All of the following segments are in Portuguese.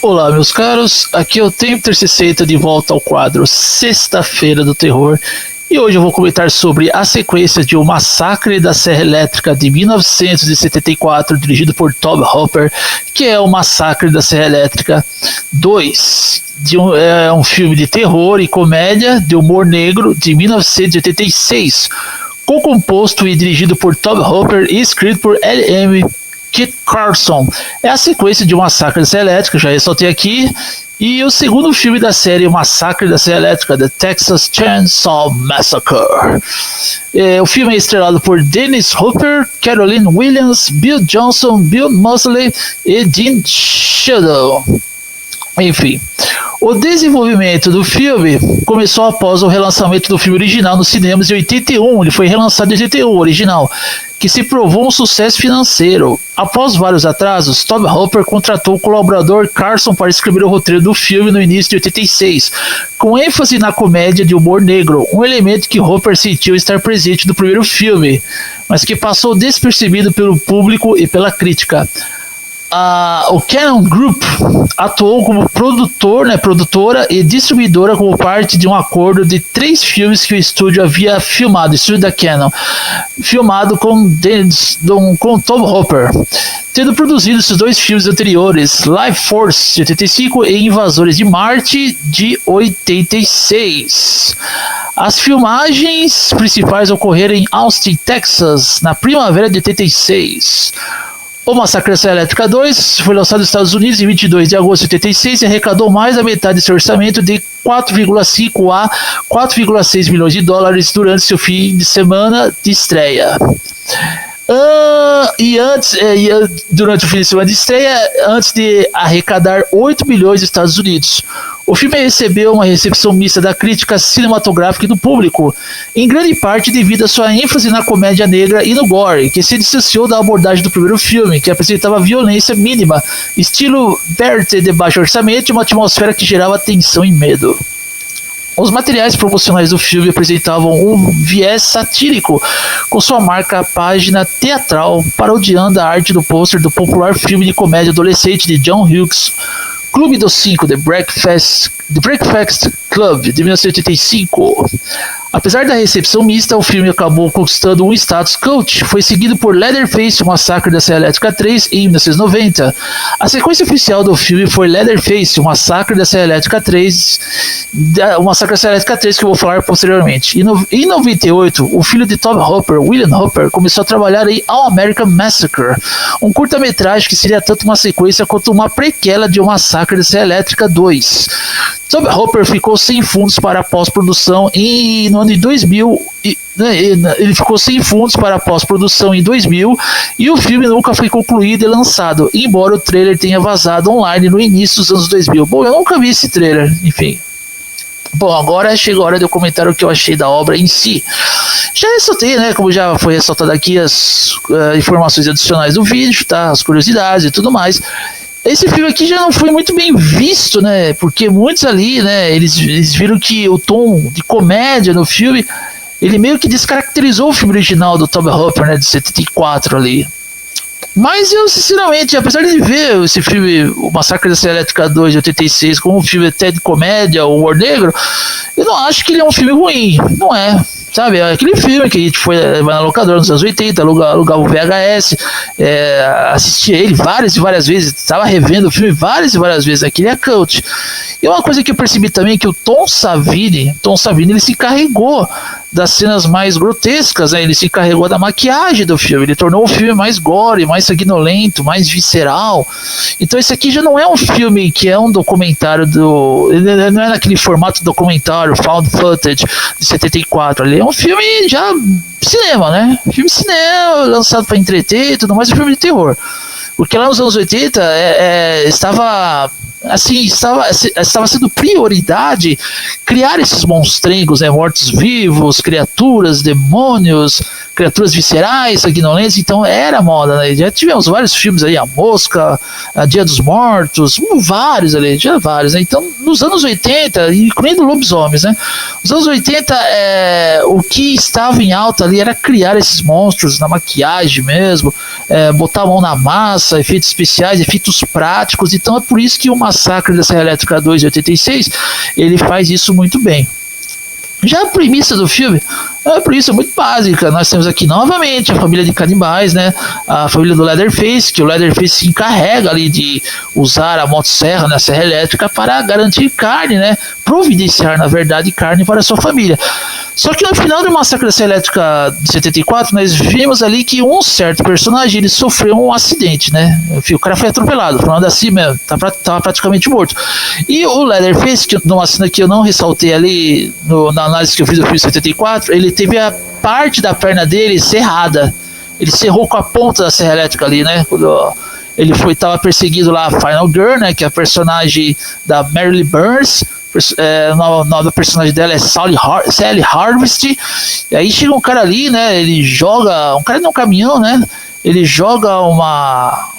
Olá, meus caros, aqui é o Tempo360 de volta ao quadro Sexta-feira do Terror. E hoje eu vou comentar sobre a sequência de O Massacre da Serra Elétrica de 1974, dirigido por Tobe Hooper, que é O Massacre da Serra Elétrica 2. É um filme de terror e comédia de humor negro de 1986, co-composto e dirigido por Tobe Hooper e escrito por L.M. Kit Carson. É a sequência de O Massacre da Serra Elétrica, já ressaltei aqui, e o segundo filme da série O Massacre da Serra Elétrica, The Texas Chainsaw Massacre. O filme é estrelado por Dennis Hopper, Caroline Williams, Bill Johnson, Bill Moseley e Dean Shadow. Enfim, o desenvolvimento do filme começou após o relançamento do filme original nos cinemas em 81. Ele foi relançado em 81, o original, que se provou um sucesso financeiro. Após vários atrasos, Tobe Hooper contratou o colaborador Carson para escrever o roteiro do filme no início de 86, com ênfase na comédia de humor negro, um elemento que Hooper sentiu estar presente no primeiro filme, mas que passou despercebido pelo público e pela crítica. O Cannon Group atuou como produtora e distribuidora como parte de um acordo de 3 filmes que o estúdio havia filmado, o estúdio da Cannon, filmado com Tobe Hooper, tendo produzido esses 2 filmes anteriores, Life Force de 85 e Invasores de Marte de 86. As filmagens principais ocorreram em Austin, Texas, na primavera de 86. O Massacre da Serra Elétrica 2 foi lançado nos Estados Unidos em 22 de agosto de 86 e arrecadou mais da metade de seu orçamento de 4,5 a 4,6 milhões de dólares durante seu fim de semana de estreia. Durante o fim de semana de estreia, antes de arrecadar 8 milhões nos Estados Unidos. O filme recebeu uma recepção mista da crítica cinematográfica e do público, em grande parte devido à sua ênfase na comédia negra e no gore, que se distanciou da abordagem do primeiro filme, que apresentava violência mínima, estilo Bert de baixo orçamento e uma atmosfera que gerava tensão e medo. Os materiais promocionais do filme apresentavam um viés satírico, com sua marca página teatral, parodiando a arte do pôster do popular filme de comédia adolescente de John Hughes, Clube dos Cinco, The Breakfast Club, de 1985. Apesar da recepção mista, o filme acabou conquistando um status cult. Foi seguido por Leatherface, O Massacre da Serra Elétrica 3, em 1990. A sequência oficial do filme foi Leatherface, O Massacre da Serra Elétrica 3, que eu vou falar posteriormente. Em 98, o filho de Tobe Hooper, William Hooper, começou a trabalhar em All American Massacre, um curta-metragem que seria tanto uma sequência quanto uma prequela de O Massacre da Serra Elétrica 2. Tobe Hooper ficou sem fundos para a pós-produção no ano de 2000. Ele ficou sem fundos para a pós-produção em 2000 e o filme nunca foi concluído e lançado, embora o trailer tenha vazado online no início dos anos 2000. Bom, eu nunca vi esse trailer, enfim. Bom, agora chega a hora de eu comentar o que eu achei da obra em si. Já ressaltei, né, como já foi ressaltado aqui, as informações adicionais do vídeo, tá, as curiosidades e tudo mais. Esse filme aqui já não foi muito bem visto, né? Porque muitos ali, né? Eles viram que o tom de comédia no filme, ele meio que descaracterizou o filme original do Tobe Hooper, né? De 74 ali. Mas eu, sinceramente, apesar de ver esse filme, O Massacre da Serra Elétrica 2 de 86, como um filme até de comédia, ou humor negro, eu não acho que ele é um filme ruim. Não é. Sabe, é aquele filme que a gente vai na locadora nos anos 80, alugava o VHS, assistia ele várias e várias vezes, estava revendo o filme várias e várias vezes, aquele é cult. E uma coisa que eu percebi também é que o Tom Savini, ele se encarregou das cenas mais grotescas, né? Ele se encarregou da maquiagem do filme, ele tornou o filme mais gore, mais sanguinolento, mais visceral. Então esse aqui já não é um filme que é um documentário ele não é naquele formato documentário, found footage de 74, ali é um filme já cinema, né? Filme cinema, lançado para entreter e tudo mais, um filme de terror. Porque lá nos anos 80 estava sendo prioridade criar esses monstrengos, né, mortos-vivos, criaturas, demônios, criaturas viscerais, sanguinolentas, então era moda, né? Já tivemos vários filmes aí, A Mosca, A Dia dos Mortos, vários ali, já vários, né? Então, nos anos 80, incluindo lobisomens, né? Nos anos 80, o que estava em alta ali era criar esses monstros na maquiagem mesmo, botar a mão na massa, efeitos especiais, efeitos práticos, então é por isso que o Massacre da Serra Elétrica 2 de 86, ele faz isso muito bem. Já a premissa do filme é uma premissa muito básica. Nós temos aqui novamente a família de canibais, né? A família do Leatherface, que o Leatherface se encarrega ali de usar a motosserra, né, a serra elétrica, para garantir carne, né? Providenciar, na verdade, carne para a sua família. Só que no final do Massacre da Serra Elétrica de 74, nós vimos ali que um certo personagem ele sofreu um acidente, né? O cara foi atropelado, falando assim mesmo, tava praticamente morto. E o Leatherface, que numa cena que eu não ressaltei ali na análise que eu fiz do filme 74, ele teve a parte da perna dele serrada. Ele serrou com a ponta da serra elétrica ali, né? Quando ele estava perseguindo lá a Final Girl, né? Que é a personagem da Marilyn Burns. O nome da personagem dela é Sally Harvest. E aí chega um cara ali, né? Ele joga. Um cara num caminhão, né? Ele joga uma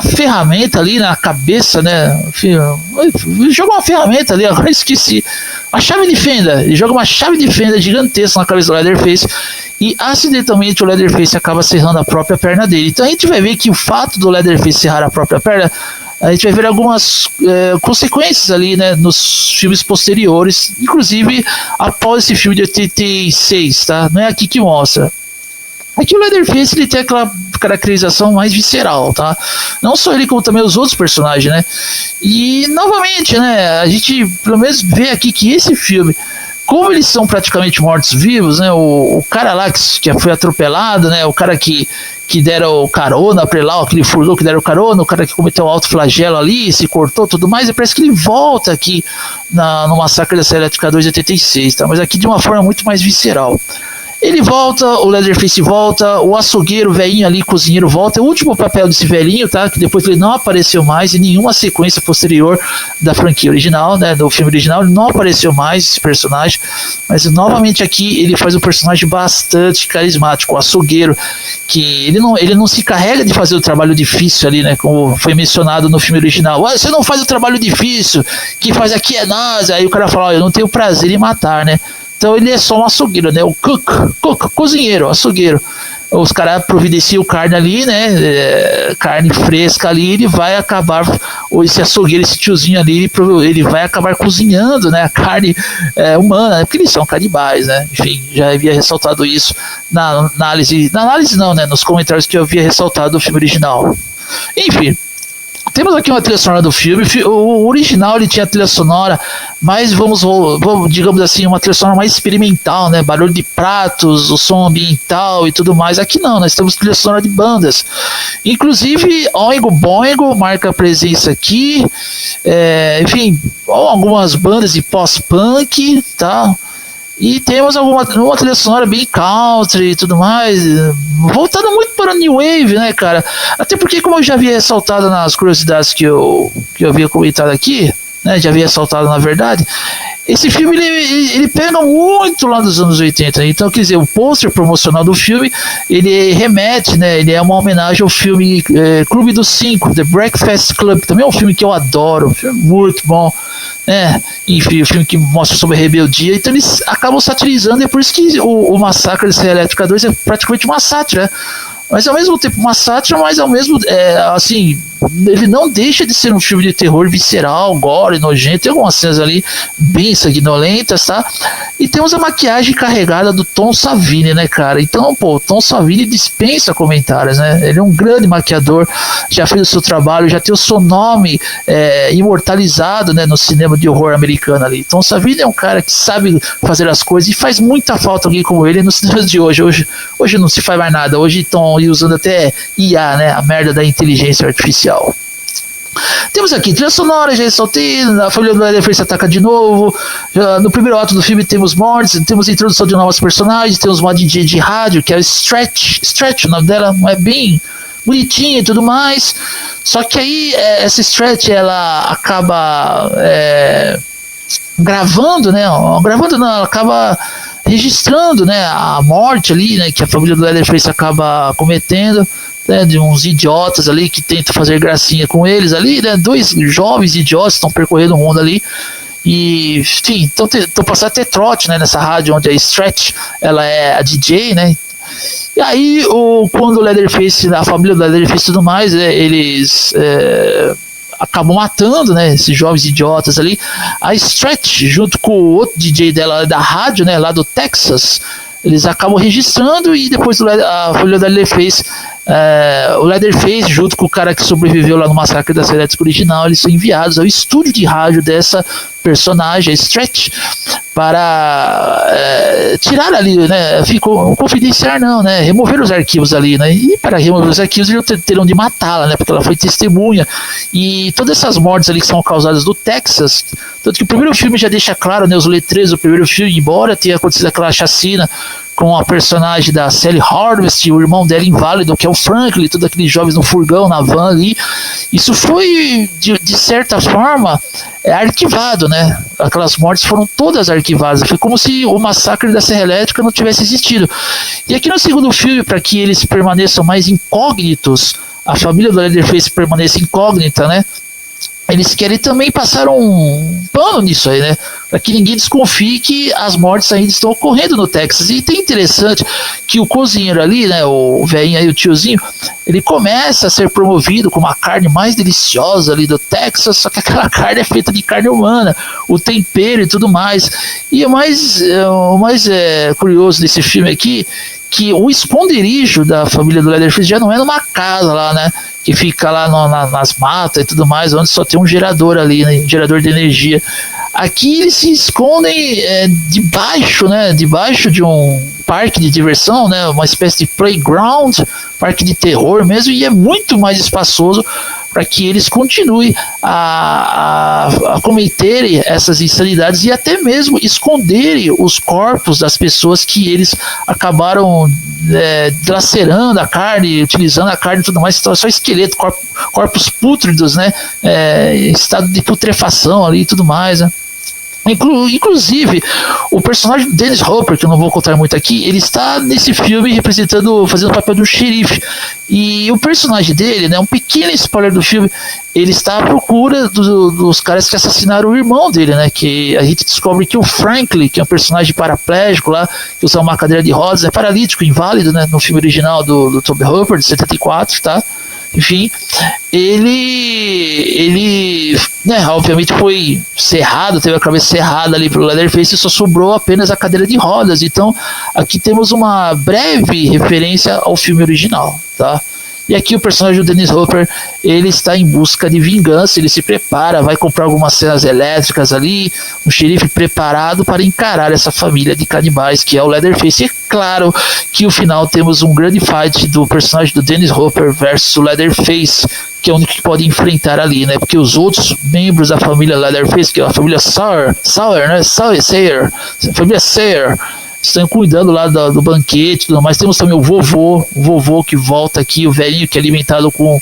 ferramenta ali na cabeça, né? Ele joga uma ferramenta ali, agora esqueci. Uma chave de fenda. Ele joga uma chave de fenda gigantesca na cabeça do Leatherface. E acidentalmente o Leatherface acaba serrando a própria perna dele. Então a gente vai ver que o fato do Leatherface serrar a própria perna, a gente vai ver algumas consequências ali, né, nos filmes posteriores, inclusive após esse filme de 86, tá? Não é aqui que mostra. Aqui o Leatherface ele tem aquela caracterização mais visceral, tá? Não só ele, como também os outros personagens, né? E novamente, né, a gente pelo menos vê aqui que esse filme, como eles são praticamente mortos-vivos, né? O cara lá que foi atropelado, né? O cara que deram carona pra ele lá, aquele furgão que deram carona, o cara que cometeu um alto flagelo ali, se cortou tudo mais, e parece que ele volta aqui no Massacre da Serra Elétrica 2 de 86, tá? Mas aqui de uma forma muito mais visceral. Ele volta, o Leatherface volta, o açougueiro, velhinho ali, cozinheiro volta. É o último papel desse velhinho, tá? Que depois ele não apareceu mais em nenhuma sequência posterior da franquia original, né? Do filme original, ele não apareceu mais esse personagem. Mas novamente aqui ele faz um personagem bastante carismático, o açougueiro, que ele não se carrega de fazer o trabalho difícil ali, né? Como foi mencionado no filme original. Ah, você não faz o trabalho difícil, quem faz aqui é nós. Aí o cara fala, eu não tenho prazer em matar, né? Então ele é só um açougueiro, né? O cozinheiro, açougueiro. Os caras providenciam carne ali, né? Carne fresca ali, ele vai acabar, ou esse açougueiro, esse tiozinho ali, ele vai acabar cozinhando, né? A carne humana, né? Porque eles são canibais, né? Enfim, já havia ressaltado isso na análise não, né? Nos comentários que eu havia ressaltado do filme original. Enfim. Temos aqui uma trilha sonora do filme. O original ele tinha trilha sonora, mas vamos digamos assim, uma trilha sonora mais experimental, né? Barulho de pratos, o som ambiental e tudo mais. Aqui não, nós temos trilha sonora de bandas. Inclusive, Oingo Boingo marca a presença aqui. Enfim, algumas bandas de pós-punk, tá? E temos uma trilha sonora bem country e tudo mais, voltando muito para o New Wave, né, cara? Até porque, como eu já havia ressaltado nas curiosidades que eu havia comentado aqui, né, já havia ressaltado na verdade, esse filme ele pega muito lá dos anos 80, né? Então, quer dizer, o pôster promocional do filme, ele remete, né, ele é uma homenagem ao filme Clube dos Cinco, The Breakfast Club, também é um filme que eu adoro, um filme muito bom, né? Enfim, o filme que mostra sobre a rebeldia, então eles acabam satirizando, e é por isso que o Massacre da Serra Elétrica 2 é praticamente uma sátira, mas ao mesmo tempo uma sátira, mas ao mesmo assim, ele não deixa de ser um filme de terror visceral, gore, nojento, tem algumas cenas ali bem sanguinolentas, tá? E temos a maquiagem carregada do Tom Savini, né, cara? Então, pô, o Tom Savini dispensa comentários, né? Ele é um grande maquiador, já fez o seu trabalho, já tem o seu nome imortalizado, né, no cinema de horror americano ali. Tom Savini é um cara que sabe fazer as coisas e faz muita falta alguém como ele nos cinemas de hoje. Hoje não se faz mais nada, hoje estão usando até IA, né, a merda da inteligência artificial. Temos aqui trilha sonora, já ressaltei, a família do Leatherface ataca de novo, no primeiro ato do filme temos mortes, temos a introdução de novos personagens, temos uma DJ de rádio, que é o Stretch, o nome dela é bem bonitinha e tudo mais, só que aí essa Stretch, ela acaba gravando, né, ela acaba registrando, né, a morte ali, né, que a família do Leatherface acaba cometendo, né, de uns idiotas ali que tentam fazer gracinha com eles ali, né, dois jovens idiotas estão percorrendo o mundo ali. E, enfim, estão passando até trote, né, nessa rádio onde a Stretch, ela é a DJ, né. E aí, quando o Leatherface, a família do Leatherface e tudo mais, eles acabam matando, né, esses jovens idiotas ali. A Stretch, junto com o outro DJ dela da rádio, né, lá do Texas, eles acabam registrando, e depois a família do Leatherface, o Leatherface, junto com o cara que sobreviveu lá no massacre da Serra Elétrica original, eles são enviados ao estúdio de rádio dessa personagem, a Stretch, para tirar ali, né, confidenciar não, né, remover os arquivos ali, né, e para remover os arquivos eles terão de matá-la, né, porque ela foi testemunha, e todas essas mortes ali que são causadas no Texas, tanto que o primeiro filme já deixa claro, né, os letreiros do primeiro filme, embora tenha acontecido aquela chacina com a personagem da Sally Harvest, o irmão dela inválido, que é o Franklin, todos aqueles jovens no furgão, na van ali, isso foi, de certa forma, arquivado, né? Aquelas mortes foram todas arquivadas, foi como se o massacre da Serra Elétrica não tivesse existido. E aqui no segundo filme, para que eles permaneçam mais incógnitos, a família do Leatherface permaneça incógnita, né? Eles querem também passar um pano nisso aí, né? Para que ninguém desconfie que as mortes ainda estão ocorrendo no Texas. E tem interessante que o cozinheiro ali, né? O velhinho aí, o tiozinho, ele começa a ser promovido com uma carne mais deliciosa ali do Texas, só que aquela carne é feita de carne humana, o tempero e tudo mais. E o mais curioso desse filme aqui, que o esconderijo da família do Leatherface já não é numa casa lá, né? Que fica lá nas matas e tudo mais, onde só tem um gerador ali, né, um gerador de energia. Aqui eles se escondem debaixo, né, debaixo de um parque de diversão, né, uma espécie de playground, parque de terror mesmo, e é muito mais espaçoso para que eles continuem a cometerem essas insanidades e até mesmo esconderem os corpos das pessoas que eles acabaram dilacerando a carne, utilizando a carne e tudo mais, então é só esqueleto, corpos pútridos, né, estado de putrefação ali e tudo mais, né. Inclusive, o personagem do Dennis Hopper, que eu não vou contar muito aqui, ele está nesse filme fazendo o papel de um xerife. E o personagem dele, né, um pequeno spoiler do filme, ele está à procura dos caras que assassinaram o irmão dele, né, que a gente descobre que o Franklin, que é um personagem paraplégico lá, que usa uma cadeira de rodas, é paralítico, inválido, né, no filme original do Tobe Hooper, de 74, tá? Enfim, ele né, obviamente foi serrado, teve a cabeça serrada ali pelo Leatherface e só sobrou apenas a cadeira de rodas. Então, aqui temos uma breve referência ao filme original, tá? E aqui o personagem do Dennis Hopper, ele está em busca de vingança, ele se prepara, vai comprar algumas cenas elétricas ali, um xerife preparado para encarar essa família de canibais que é o Leatherface. E é claro que no final temos um grande fight do personagem do Dennis Hopper versus o Leatherface, que é o único que pode enfrentar ali, né? Porque os outros membros da família Leatherface, que é a família Sayer, a família Sayer, estão cuidando lá do banquete e tudo mais. Temos também o vovô que volta aqui, o velhinho que é alimentado com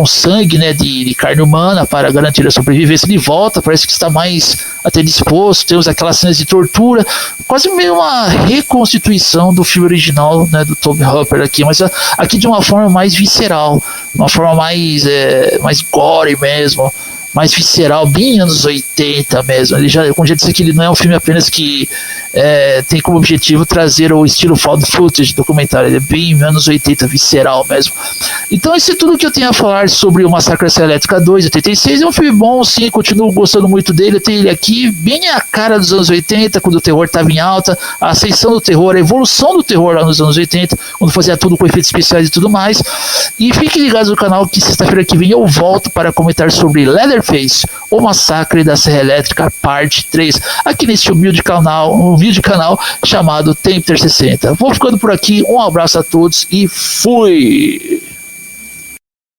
sangue, né, de carne humana para garantir a sobrevivência. Ele volta, parece que está mais até disposto. Temos aquelas cenas de tortura, quase meio uma reconstituição do filme original, né, do Tobe Hooper aqui, mas aqui de uma forma mais visceral, uma forma mais gore mesmo, mais visceral, bem anos 80 mesmo. Ele já, como já disse aqui, ele não é um filme apenas que tem como objetivo trazer o estilo found footage documentário, ele é bem anos 80, visceral mesmo. Então isso é tudo que eu tenho a falar sobre o Massacre da Serra Elétrica 2, 86. É um filme bom, sim, continuo gostando muito dele. Eu tenho ele aqui, bem a cara dos anos 80, quando o terror estava em alta, a ascensão do terror, a evolução do terror lá nos anos 80, quando fazia tudo com efeitos especiais e tudo mais. E fiquem ligados no canal que sexta-feira que vem eu volto para comentar sobre Leatherface, o Massacre da Serra Elétrica, parte 3, aqui nesse humilde canal chamado Tempter 60. Vou ficando por aqui, um abraço a todos e fui!